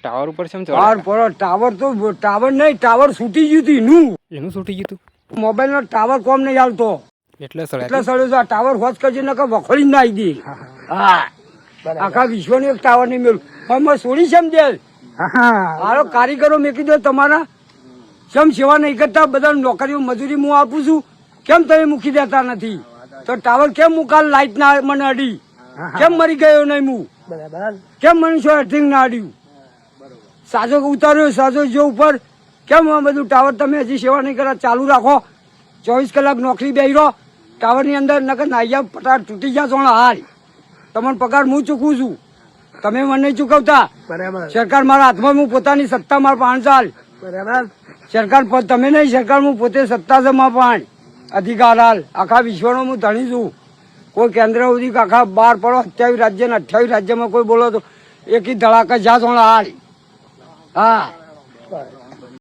Tower ઉપર છે tower નહીં, ટાવર છૂટી ગયું એનું છૂટી ગયું તું મોબાઈલ નો ટાવર કોમ નહીં આવતો એટલે એટલે સડ્યો છે. આ ટાવર હોત કરજે નકર વખોડી ના આવી દે. હા આખા વિશ્વનું એક ટાવર નહીં મેળવું પણ છોડી છે દે. હારો કારીગરો મેં કીધું તમારા કેમ સેવા નહીં કરતા, બધા નોકરીઓ મજૂરી હું આપું છું, કેમ તમે મૂકી દેતા નથી? તો ટાવર કેમ મુકાલ લાઈટ ના મને અડી, કેમ મરી ગયો નહીં હું, કેમ મને શું અર્થિંગ ના અડ્યું? સાજો ઉતાર્યો સાજો જો ઉપર, કેમ આ બધું ટાવર તમે હજી સેવા નહીં કરતા? ચાલુ રાખો, 24 કલાક નોકરી બેહી રહો ટાવર ની અંદર, નકર નાઈયા પટાર તૂટી ગયા સોણા હાલ. તમને પગાર હું ચૂકવું છું, તમે મને નહીં ચૂકવતા. સરકાર મારા હાથમાં, હું પોતાની સત્તા મારા પાણ ચાલ. સરકાર તમે નહીં, સરકાર હું પોતે સત્તા છે મારા પાણ અધિકાર હાલ. આખા વિશ્વનો હું ધણી છું. કોઈ કેન્દ્ર સુધી આખા 12 પડો 27 રાજ્ય ને 28 રાજ્યમાં કોઈ બોલો તો એક ધડાકા જા સોણા હાલ. હા